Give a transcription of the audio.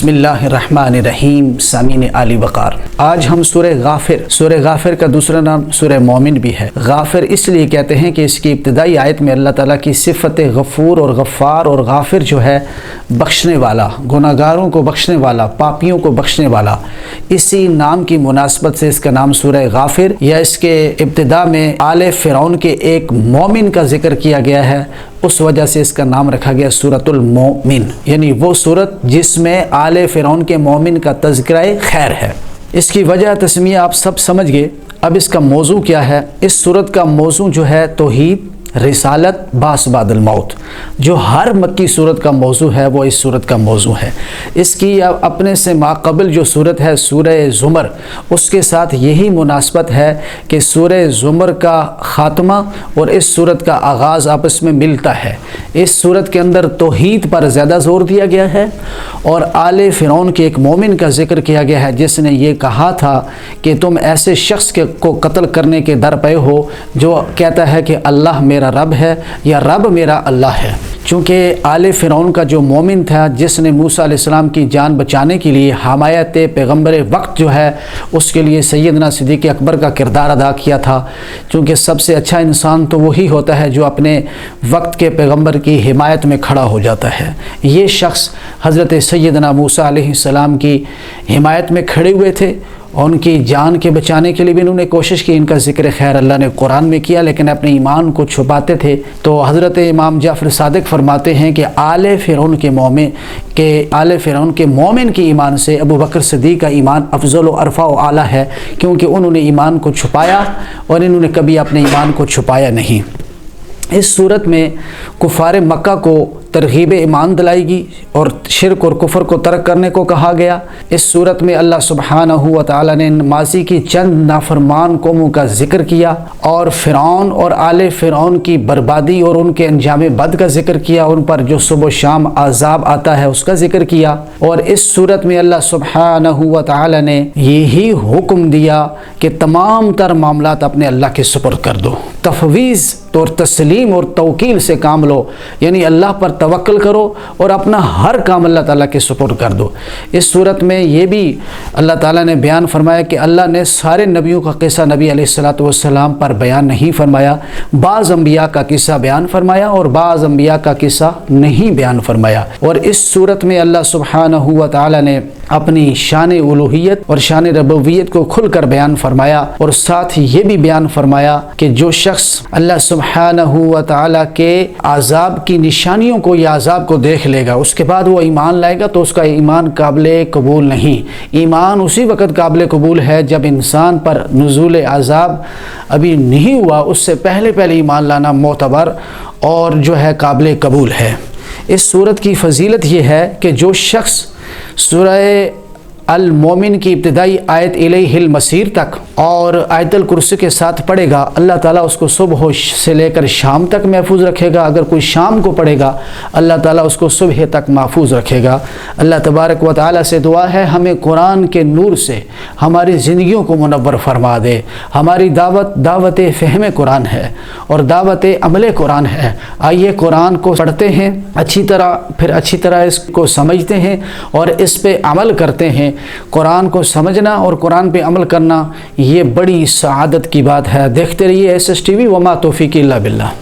بسم اللہ الرحمن الرحیم. سامعین عالی وقار، آج ہم سورہ غافر کا دوسرا نام سورہ مومن بھی ہے. غافر اس لیے کہتے ہیں کہ اس کی ابتدائی آیت میں اللہ تعالیٰ کی صفت غفور اور غفار اور غافر جو ہے بخشنے والا، گناہگاروں کو بخشنے والا، پاپیوں کو بخشنے والا، اسی نام کی مناسبت سے اس کا نام سورہ غافر یا اس کے ابتدا میں آل فرعون کے ایک مومن کا ذکر کیا گیا ہے، اس وجہ سے اس کا نام رکھا گیا سورۃ المومن، یعنی وہ سورت جس میں آل فرعون کے مومن کا تذکرہ خیر ہے. اس کی وجہ تسمیہ آپ سب سمجھ گئے. اب اس کا موضوع کیا ہے؟ اس سورت کا موضوع جو ہے توحید، رسالت، بعث بعد الموت. جو ہر مکی سورت کا موضوع ہے وہ اس سورت کا موضوع ہے. اس کی اپنے سے ماقبل جو سورت ہے سورہ زمر، اس کے ساتھ یہی مناسبت ہے کہ سورہ زمر کا خاتمہ اور اس سورت کا آغاز آپس میں ملتا ہے. اس سورت کے اندر توحید پر زیادہ زور دیا گیا ہے اور آل فرعون کے ایک مومن کا ذکر کیا گیا ہے جس نے یہ کہا تھا کہ تم ایسے شخص کو قتل کرنے کے در پہ ہو جو کہتا ہے کہ اللہ میرا رب ہے یا رب میرا اللہ ہے. چونکہ آل فرعون کا جو مومن تھا جس نے موسیٰ علیہ السلام کی جان بچانے کے لیے حمایت پیغمبر وقت جو ہے اس کے لیے سیدنا صدیق اکبر کا کردار ادا کیا تھا، چونکہ سب سے اچھا انسان تو وہی ہوتا ہے جو اپنے وقت کے پیغمبر کی حمایت میں کھڑا ہو جاتا ہے. یہ شخص حضرت سیدنا موسیٰ علیہ السلام کی حمایت میں کھڑے ہوئے تھے، ان کی جان کے بچانے کے لیے بھی انہوں نے کوشش کی. ان کا ذکر خیر اللہ نے قرآن میں کیا، لیکن اپنے ایمان کو چھپاتے تھے. تو حضرت امام جعفر صادق فرماتے ہیں کہ آل فرعون کے مومن کے ایمان سے ابو بکر صدیق کا ایمان افضل و ارفع و اعلیٰ ہے، کیونکہ انہوں نے ایمان کو چھپایا اور انہوں نے کبھی اپنے ایمان کو چھپایا نہیں. اس صورت میں کفار مکہ کو ترغیب ایمان دلائی گی اور شرک اور کفر کو ترک کرنے کو کہا گیا. اس صورت میں اللہ سبحانہ و تعالیٰ نے ماضی کی چند نافرمان قوموں کا ذکر کیا اور فرعون اور آل فرعون کی بربادی اور ان کے انجام بد کا ذکر کیا، ان پر جو صبح و شام عذاب آتا ہے اس کا ذکر کیا. اور اس صورت میں اللہ سبحانہ و تعالیٰ نے یہی حکم دیا کہ تمام تر معاملات اپنے اللہ کے سپرد کر دو، تفویض اور تسلیم اور توکیل سے کام لو، یعنی اللہ پر توکل کرو اور اپنا ہر کام اللہ تعالیٰ کے سپرد کر دو. اس صورت میں یہ بھی اللہ تعالیٰ نے بیان فرمایا کہ اللہ نے سارے نبیوں کا قصہ نبی علیہ الصلوۃ والسلام پر بیان نہیں فرمایا، بعض انبیاء کا قصہ بیان فرمایا اور بعض انبیاء کا قصہ نہیں بیان فرمایا. اور اس صورت میں اللہ سبحانہ و تعالیٰ نے اپنی شان الوہیت اور شان ربوبیت کو کھل کر بیان فرمایا اور ساتھ یہ بھی بیان فرمایا کہ جو شخص اللہ سبحانہ و تعالیٰ کے عذاب کی نشانیوں کو یا عذاب کو دیکھ لے گا اس کے بعد وہ ایمان لائے گا تو اس کا ایمان قابل قبول نہیں. ایمان اسی وقت قابل قبول ہے جب انسان پر نزول عذاب ابھی نہیں ہوا، اس سے پہلے ایمان لانا معتبر اور جو ہے قابل قبول ہے. اس صورت کی فضیلت یہ ہے کہ جو شخص سورہ المومن کی ابتدائی آیت الیہ المصیر تک اور آیت الکرسی کے ساتھ پڑھے گا، اللہ تعالیٰ اس کو صبح سے لے کر شام تک محفوظ رکھے گا. اگر کوئی شام کو پڑھے گا اللہ تعالیٰ اس کو صبح تک محفوظ رکھے گا. اللہ تبارک و تعالیٰ سے دعا ہے ہمیں قرآن کے نور سے ہماری زندگیوں کو منور فرما دے. ہماری دعوت فہم قرآن ہے اور دعوت عمل قرآن ہے. آئیے قرآن کو پڑھتے ہیں اچھی طرح اس کو سمجھتے ہیں اور اس پہ عمل کرتے ہیں. قرآن کو سمجھنا اور قرآن پہ عمل کرنا یہ بڑی سعادت کی بات ہے. دیکھتے رہیے SSTV. وما توفیقی الا باللہ.